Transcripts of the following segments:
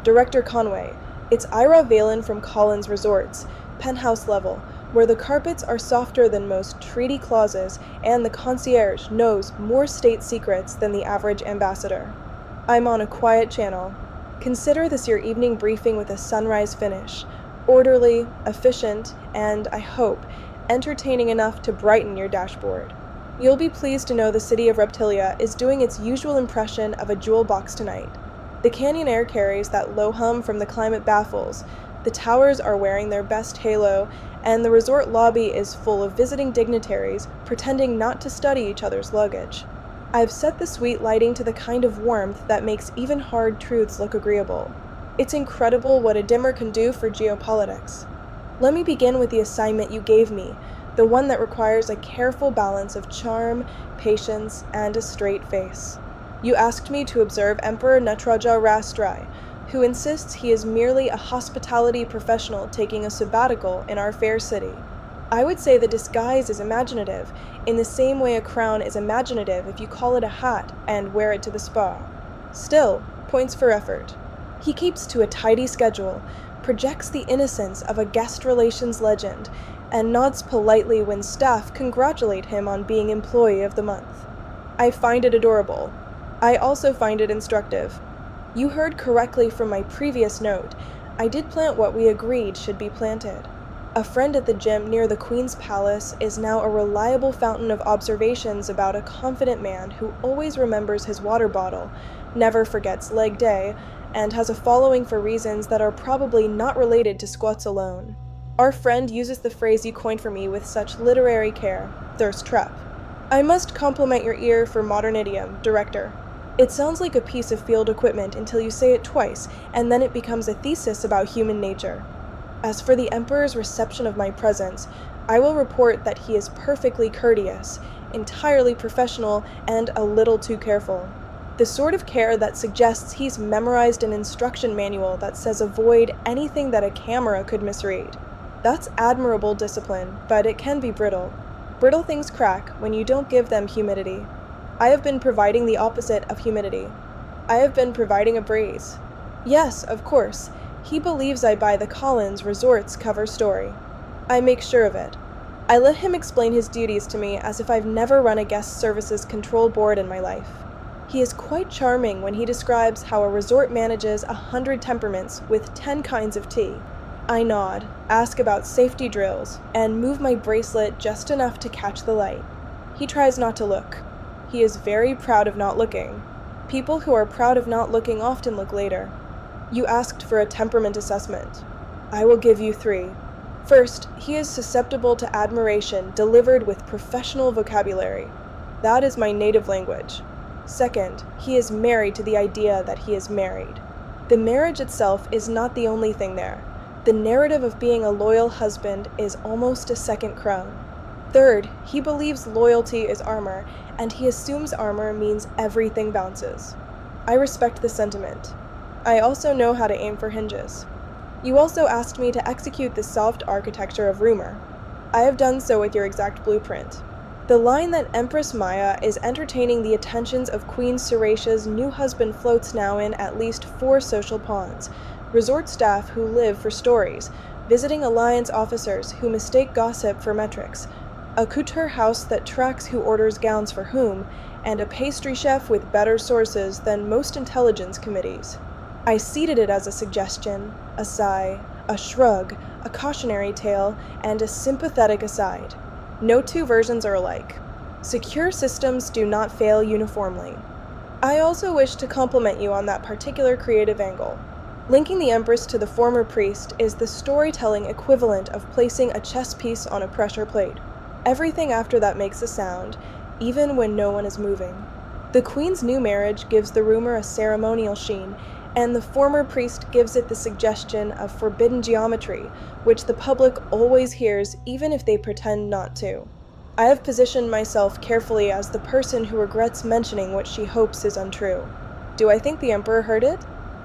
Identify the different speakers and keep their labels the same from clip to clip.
Speaker 1: Director Conway, it's Ayra Veylan from Collins Resorts, penthouse level, where the carpets are softer than most treaty clauses and the concierge knows more state secrets than the average ambassador. I'm on a quiet channel. Consider this your evening briefing with a sunrise finish. Orderly, efficient, and, I hope, entertaining enough to brighten your dashboard. You'll be pleased to know the city of Reptilia is doing its usual impression of a jewel box tonight. The canyon air carries that low hum from the climate baffles, the towers are wearing their best halo, and the resort lobby is full of visiting dignitaries pretending not to study each other's luggage. I've set the suite lighting to the kind of warmth that makes even hard truths look agreeable. It's incredible what a dimmer can do for geopolitics. Let me begin with the assignment you gave me, the one that requires a careful balance of charm, patience, and a straight face. You asked me to observe Emperor Nataraja Rastri, who insists he is merely a hospitality professional taking a sabbatical in our fair city. I would say the disguise is imaginative, in the same way a crown is imaginative if you call it a hat and wear it to the spa. Still, points for effort. He keeps to a tidy schedule, projects the innocence of a guest relations legend, and nods politely when staff congratulate him on being Employee of the Month. I find it adorable. I also find it instructive. You heard correctly from my previous note. I did plant what we agreed should be planted. A friend at the gym near the Queen's Palace is now a reliable fountain of observations about a confident man who always remembers his water bottle, never forgets leg day, and has a following for reasons that are probably not related to squats alone. Our friend uses the phrase you coined for me with such literary care, thirst trap. I must compliment your ear for modern idiom, Director. It sounds like a piece of field equipment until you say it twice, and then it becomes a thesis about human nature. As for the Emperor's reception of my presence, I will report that he is perfectly courteous, entirely professional, and a little too careful. The sort of care that suggests he's memorized an instruction manual that says avoid anything that a camera could misread. That's admirable discipline, but it can be brittle. Brittle things crack when you don't give them humidity. I have been providing the opposite of humidity. I have been providing a breeze. Yes, of course, he believes I buy the Collins Resorts cover story. I make sure of it. I let him explain his duties to me as if I've never run a guest services control board in my life. He is quite charming when he describes how a resort manages 100 temperaments with 10 kinds of tea. I nod, ask about safety drills, and move my bracelet just enough to catch the light. He tries not to look. He is very proud of not looking. People who are proud of not looking often look later. You asked for a temperament assessment. I will give you 3. First, he is susceptible to admiration delivered with professional vocabulary. That is my native language. Second, he is married to the idea that he is married. The marriage itself is not the only thing there. The narrative of being a loyal husband is almost a second crown. Third, he believes loyalty is armor, and he assumes armor means everything bounces. I respect the sentiment. I also know how to aim for hinges. You also asked me to execute the soft architecture of rumor. I have done so with your exact blueprint. The line that Empress Maya is entertaining the attentions of Queen Seratia's new husband floats now in at least 4 social ponds, resort staff who live for stories, visiting alliance officers who mistake gossip for metrics, a couture house that tracks who orders gowns for whom, and a pastry chef with better sources than most intelligence committees. I seeded it as a suggestion, a sigh, a shrug, a cautionary tale, and a sympathetic aside. No 2 versions are alike. Secure systems do not fail uniformly. I also wish to compliment you on that particular creative angle. Linking the Empress to the former priest is the storytelling equivalent of placing a chess piece on a pressure plate. Everything after that makes a sound, even when no one is moving. The Queen's new marriage gives the rumor a ceremonial sheen, and the former priest gives it the suggestion of forbidden geometry, which the public always hears even if they pretend not to. I have positioned myself carefully as the person who regrets mentioning what she hopes is untrue. Do I think the Emperor heard it?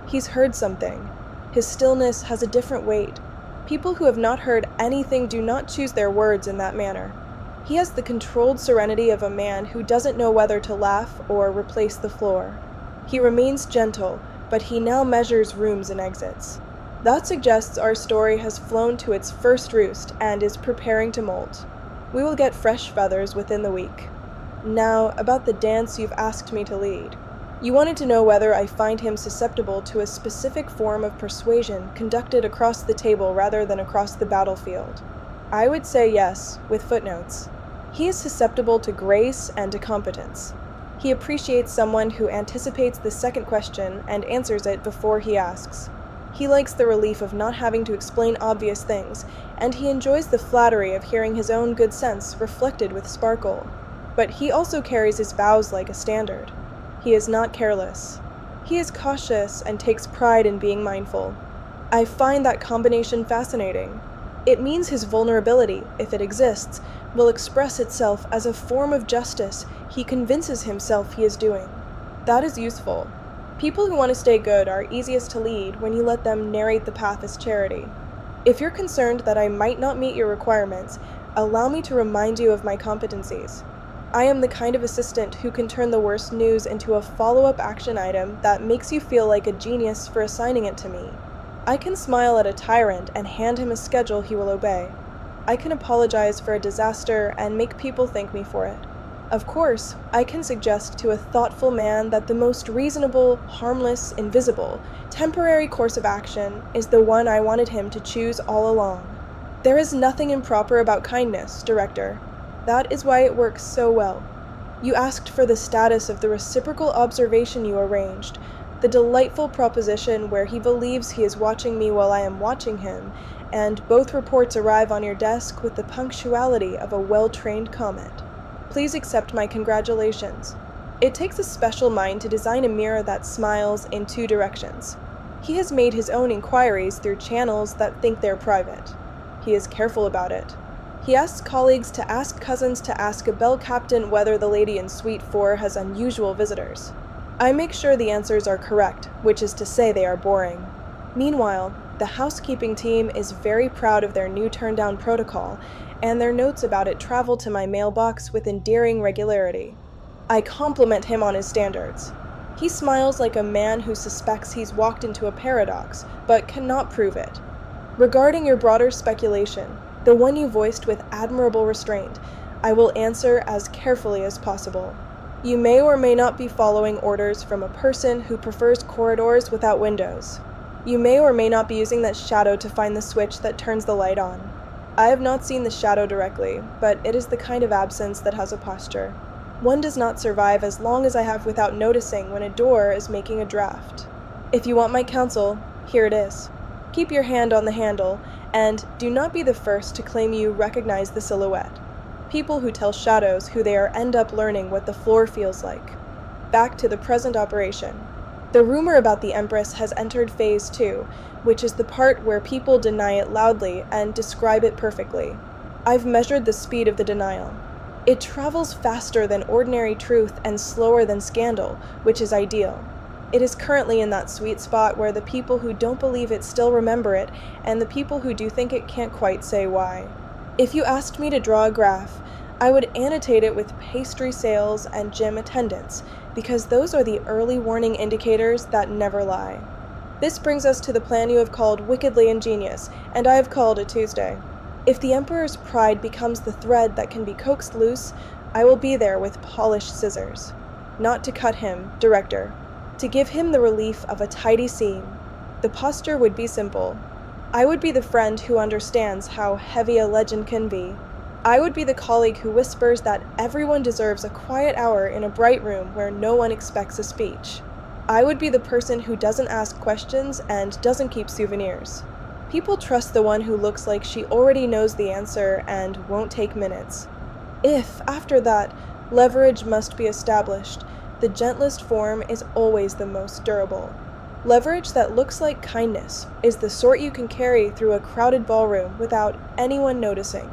Speaker 1: He's heard something. His stillness has a different weight. People who have not heard anything do not choose their words in that manner. He has the controlled serenity of a man who doesn't know whether to laugh or replace the floor. He remains gentle, but he now measures rooms and exits. That suggests our story has flown to its first roost and is preparing to molt. We will get fresh feathers within the week. Now, about the dance you've asked me to lead. You wanted to know whether I find him susceptible to a specific form of persuasion conducted across the table rather than across the battlefield. I would say yes, with footnotes. He is susceptible to grace and to competence. He appreciates someone who anticipates the second question and answers it before he asks. He likes the relief of not having to explain obvious things, and he enjoys the flattery of hearing his own good sense reflected with sparkle. But he also carries his vows like a standard. He is not careless. He is cautious and takes pride in being mindful. I find that combination fascinating. It means his vulnerability, if it exists, will express itself as a form of justice he convinces himself he is doing. That is useful. People who want to stay good are easiest to lead when you let them narrate the path as charity. If you're concerned that I might not meet your requirements, allow me to remind you of my competencies. I am the kind of assistant who can turn the worst news into a follow-up action item that makes you feel like a genius for assigning it to me. I can smile at a tyrant and hand him a schedule he will obey. I can apologize for a disaster and make people thank me for it. Of course, I can suggest to a thoughtful man that the most reasonable, harmless, invisible, temporary course of action is the one I wanted him to choose all along. There is nothing improper about kindness, Director. That is why it works so well. You asked for the status of the reciprocal observation you arranged, the delightful proposition where he believes he is watching me while I am watching him, and both reports arrive on your desk with the punctuality of a well-trained comet. Please accept my congratulations. It takes a special mind to design a mirror that smiles in two directions. He has made his own inquiries through channels that think they're private. He is careful about it. He asks colleagues to ask cousins to ask a bell captain whether the lady in Suite 4 has unusual visitors. I make sure the answers are correct, which is to say they are boring. Meanwhile, the housekeeping team is very proud of their new turn-down protocol, and their notes about it travel to my mailbox with endearing regularity. I compliment him on his standards. He smiles like a man who suspects he's walked into a paradox, but cannot prove it. Regarding your broader speculation, the one you voiced with admirable restraint, I will answer as carefully as possible. You may or may not be following orders from a person who prefers corridors without windows. You may or may not be using that shadow to find the switch that turns the light on. I have not seen the shadow directly, but it is the kind of absence that has a posture. One does not survive as long as I have without noticing when a door is making a draft. If you want my counsel, here it is. Keep your hand on the handle, and do not be the first to claim you recognize the silhouette. People who tell shadows who they are end up learning what the floor feels like. Back to the present operation. The rumor about the Empress has entered Phase 2, which is the part where people deny it loudly and describe it perfectly. I've measured the speed of the denial. It travels faster than ordinary truth and slower than scandal, which is ideal. It is currently in that sweet spot where the people who don't believe it still remember it, and the people who do think it can't quite say why. If you asked me to draw a graph, I would annotate it with pastry sales and gym attendance, because those are the early warning indicators that never lie. This brings us to the plan you have called wickedly ingenious, and I have called a Tuesday. If the Emperor's pride becomes the thread that can be coaxed loose, I will be there with polished scissors. Not to cut him, Director. To give him the relief of a tidy seam. The posture would be simple. I would be the friend who understands how heavy a legend can be. I would be the colleague who whispers that everyone deserves a quiet hour in a bright room where no one expects a speech. I would be the person who doesn't ask questions and doesn't keep souvenirs. People trust the one who looks like she already knows the answer and won't take minutes. If, after that, leverage must be established, the gentlest form is always the most durable. Leverage that looks like kindness is the sort you can carry through a crowded ballroom without anyone noticing.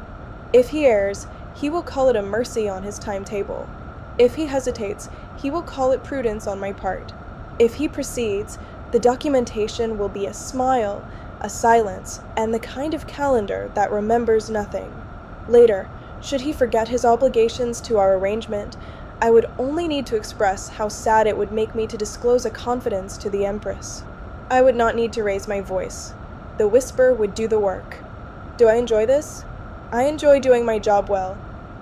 Speaker 1: If he errs, he will call it a mercy on his timetable. If he hesitates, he will call it prudence on my part. If he proceeds, the documentation will be a smile, a silence, and the kind of calendar that remembers nothing. Later, should he forget his obligations to our arrangement, I would only need to express how sad it would make me to disclose a confidence to the Empress. I would not need to raise my voice. The whisper would do the work. Do I enjoy this? I enjoy doing my job well.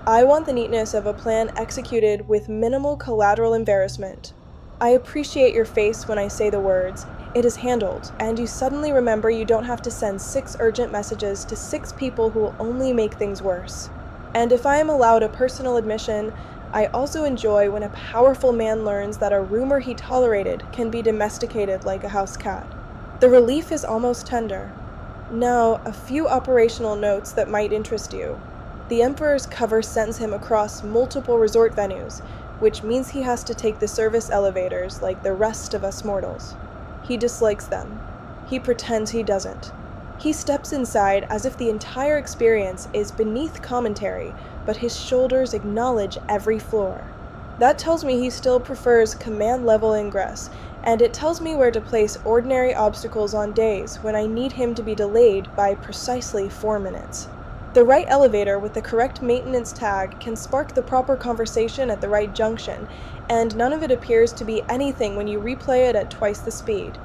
Speaker 1: I want the neatness of a plan executed with minimal collateral embarrassment. I appreciate your face when I say the words, "It is handled," and you suddenly remember you don't have to send 6 urgent messages to 6 people who will only make things worse. And if I am allowed a personal admission, I also enjoy when a powerful man learns that a rumor he tolerated can be domesticated like a house cat. The relief is almost tender. Now, a few operational notes that might interest you. The Emperor's cover sends him across multiple resort venues, which means he has to take the service elevators like the rest of us mortals. He dislikes them. He pretends he doesn't. He steps inside as if the entire experience is beneath commentary, but his shoulders acknowledge every floor. That tells me he still prefers command-level ingress, and it tells me where to place ordinary obstacles on days when I need him to be delayed by precisely 4 minutes. The right elevator with the correct maintenance tag can spark the proper conversation at the right junction, and none of it appears to be anything when you replay it at twice the speed.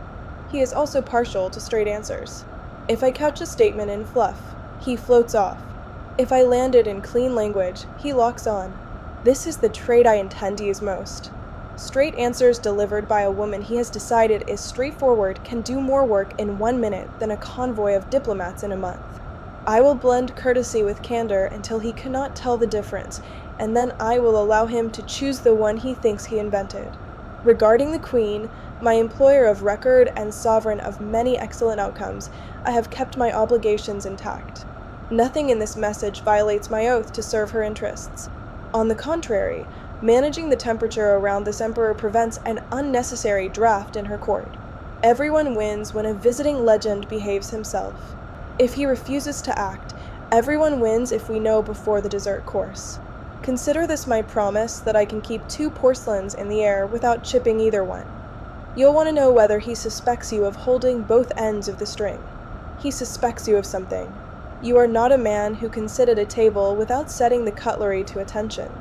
Speaker 1: He is also partial to straight answers. If I couch a statement in fluff, he floats off. If I land it in clean language, he locks on. This is the trait I intend to use most. Straight answers delivered by a woman he has decided is straightforward can do more work in 1 minute than a convoy of diplomats in a month. I will blend courtesy with candor until he cannot tell the difference, and then I will allow him to choose the one he thinks he invented. Regarding the Queen, my employer of record and sovereign of many excellent outcomes, I have kept my obligations intact. Nothing in this message violates my oath to serve her interests. On the contrary, managing the temperature around this emperor prevents an unnecessary draft in her court. Everyone wins when a visiting legend behaves himself. If he refuses to act, everyone wins if we know before the dessert course. Consider this my promise that I can keep 2 porcelains in the air without chipping either one. You'll want to know whether he suspects you of holding both ends of the string. He suspects you of something. You are not a man who can sit at a table without setting the cutlery to attention.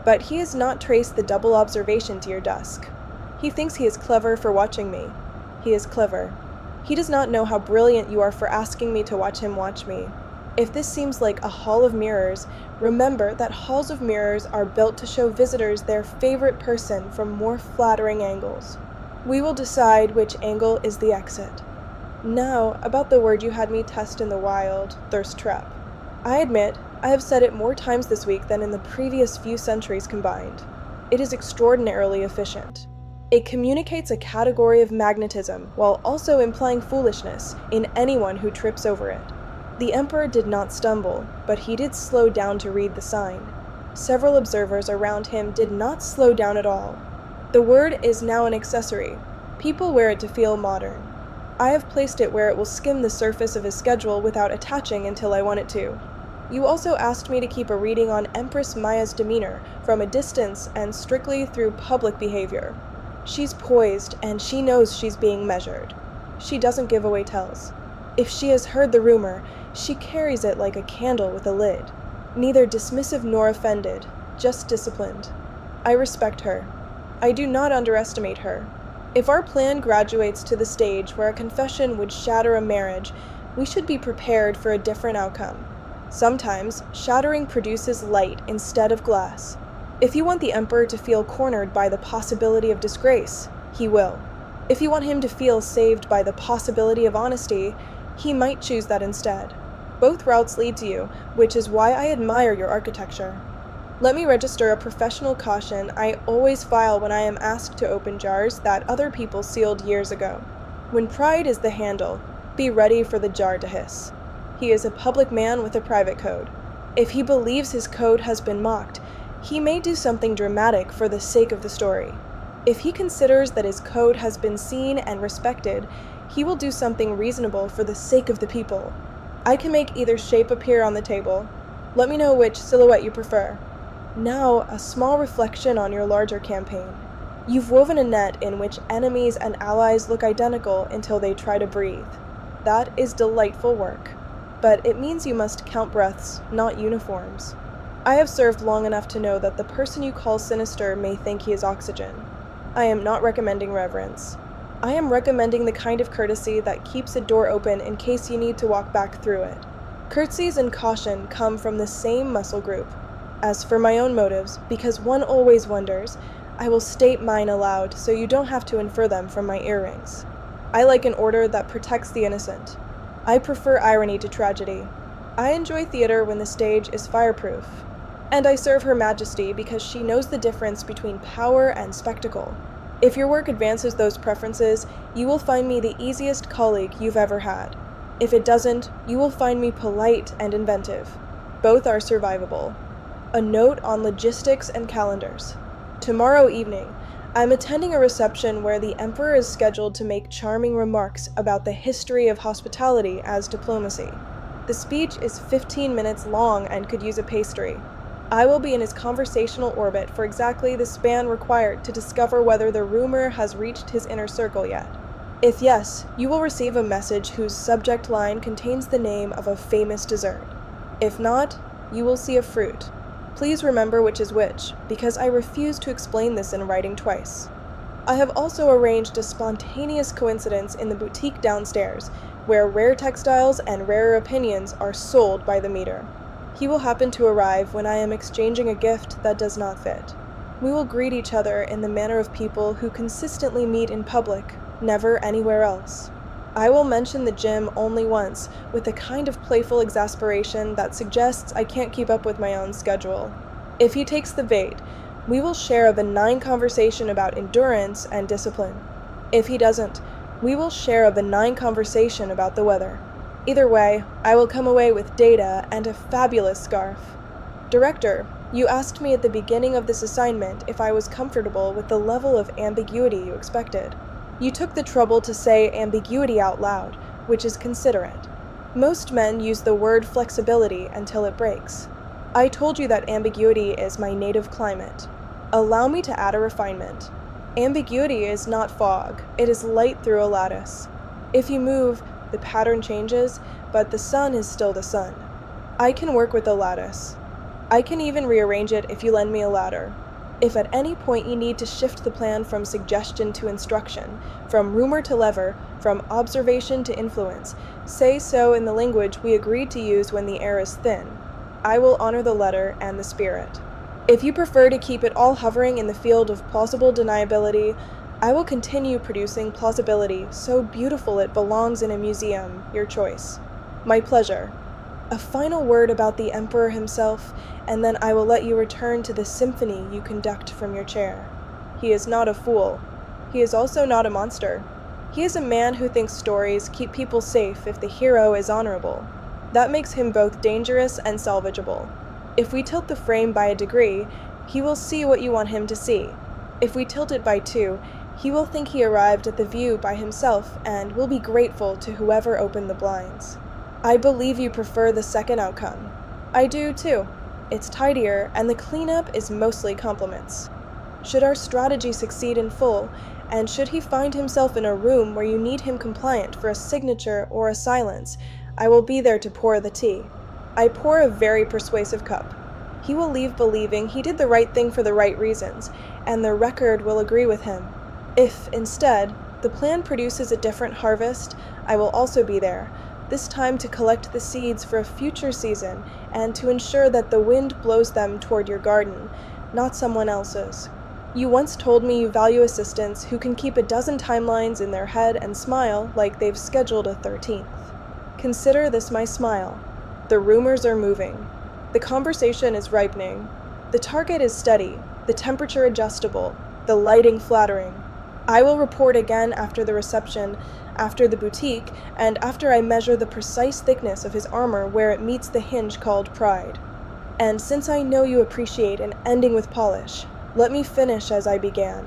Speaker 1: But he has not traced the double observation to your desk. He thinks he is clever for watching me. He is clever. He does not know how brilliant you are for asking me to watch him watch me. If this seems like a hall of mirrors, remember that halls of mirrors are built to show visitors their favorite person from more flattering angles. We will decide which angle is the exit. Now, about the word you had me test in the wild, thirst trap. I admit, I have said it more times this week than in the previous few centuries combined. It is extraordinarily efficient. It communicates a category of magnetism while also implying foolishness in anyone who trips over it. The Emperor did not stumble, but he did slow down to read the sign. Several observers around him did not slow down at all. The word is now an accessory. People wear it to feel modern. I have placed it where it will skim the surface of his schedule without attaching until I want it to. You also asked me to keep a reading on Empress Maya's demeanor from a distance and strictly through public behavior. She's poised, and she knows she's being measured. She doesn't give away tells. If she has heard the rumor, she carries it like a candle with a lid. Neither dismissive nor offended, just disciplined. I respect her. I do not underestimate her. If our plan graduates to the stage where a confession would shatter a marriage, we should be prepared for a different outcome. Sometimes, shattering produces light instead of glass. If you want the Emperor to feel cornered by the possibility of disgrace, he will. If you want him to feel saved by the possibility of honesty, he might choose that instead. Both routes lead to you, which is why I admire your architecture. Let me register a professional caution I always file when I am asked to open jars that other people sealed years ago. When pride is the handle, be ready for the jar to hiss. He is a public man with a private code. If he believes his code has been mocked, he may do something dramatic for the sake of the story. If he considers that his code has been seen and respected, he will do something reasonable for the sake of the people. I can make either shape appear on the table. Let me know which silhouette you prefer. Now, a small reflection on your larger campaign. You've woven a net in which enemies and allies look identical until they try to breathe. That is delightful work. But it means you must count breaths, not uniforms. I have served long enough to know that the person you call sinister may think he is oxygen. I am not recommending reverence. I am recommending the kind of courtesy that keeps a door open in case you need to walk back through it. Curtsies and caution come from the same muscle group. As for my own motives, because one always wonders, I will state mine aloud so you don't have to infer them from my earrings. I like an order that protects the innocent. I prefer irony to tragedy. I enjoy theater when the stage is fireproof. And I serve Her Majesty because she knows the difference between power and spectacle. If your work advances those preferences, you will find me the easiest colleague you've ever had. If it doesn't, you will find me polite and inventive. Both are survivable. A note on logistics and calendars. Tomorrow evening, I'm attending a reception where the Emperor is scheduled to make charming remarks about the history of hospitality as diplomacy. The speech is 15 minutes long and could use a pastry. I will be in his conversational orbit for exactly the span required to discover whether the rumor has reached his inner circle yet. If yes, you will receive a message whose subject line contains the name of a famous dessert. If not, you will see a fruit. Please remember which is which, because I refuse to explain this in writing twice. I have also arranged a spontaneous coincidence in the boutique downstairs, where rare textiles and rarer opinions are sold by the meter. He will happen to arrive when I am exchanging a gift that does not fit. We will greet each other in the manner of people who consistently meet in public, never anywhere else. I will mention the gym only once, with a kind of playful exasperation that suggests I can't keep up with my own schedule. If he takes the bait, we will share a benign conversation about endurance and discipline. If he doesn't, we will share a benign conversation about the weather. Either way, I will come away with data and a fabulous scarf. Director, you asked me at the beginning of this assignment if I was comfortable with the level of ambiguity you expected. You took the trouble to say ambiguity out loud, which is considerate. Most men use the word flexibility until it breaks. I told you that ambiguity is my native climate. Allow me to add a refinement. Ambiguity is not fog, it is light through a lattice. If you move, the pattern changes, but the sun is still the sun. I can work with the lattice. I can even rearrange it if you lend me a ladder. If at any point you need to shift the plan from suggestion to instruction, from rumor to lever, from observation to influence, say so in the language we agreed to use when the air is thin. I will honor the letter and the spirit. If you prefer to keep it all hovering in the field of plausible deniability, I will continue producing plausibility so beautiful it belongs in a museum, your choice. My pleasure. A final word about the Emperor himself, and then I will let you return to the symphony you conduct from your chair. He is not a fool. He is also not a monster. He is a man who thinks stories keep people safe if the hero is honorable. That makes him both dangerous and salvageable. If we tilt the frame by a degree, he will see what you want him to see. If we tilt it by 2, he will think he arrived at the view by himself and will be grateful to whoever opened the blinds. I believe you prefer the second outcome. I do too. It's tidier, and the cleanup is mostly compliments. Should our strategy succeed in full, and should he find himself in a room where you need him compliant for a signature or a silence, I will be there to pour the tea. I pour a very persuasive cup. He will leave believing he did the right thing for the right reasons, and the record will agree with him. If, instead, the plan produces a different harvest, I will also be there, this time to collect the seeds for a future season and to ensure that the wind blows them toward your garden, not someone else's. You once told me you value assistants who can keep a dozen timelines in their head and smile like they've scheduled a 13th. Consider this my smile. The rumors are moving. The conversation is ripening. The target is steady, the temperature adjustable, the lighting flattering. I will report again after the reception, after the boutique, and after I measure the precise thickness of his armor where it meets the hinge called pride. And since I know you appreciate an ending with polish, let me finish as I began.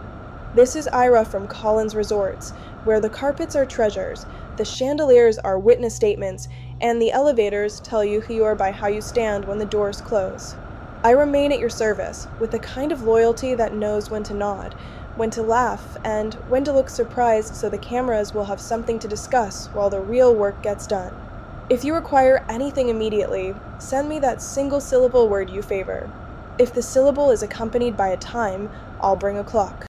Speaker 1: This is Ayra from Collins Resorts, where the carpets are treasures, the chandeliers are witness statements, and the elevators tell you who you are by how you stand when the doors close. I remain at your service, with a kind of loyalty that knows when to nod, when to laugh, and when to look surprised so the cameras will have something to discuss while the real work gets done. If you require anything immediately, send me that single-syllable word you favor. If the syllable is accompanied by a time, I'll bring a clock.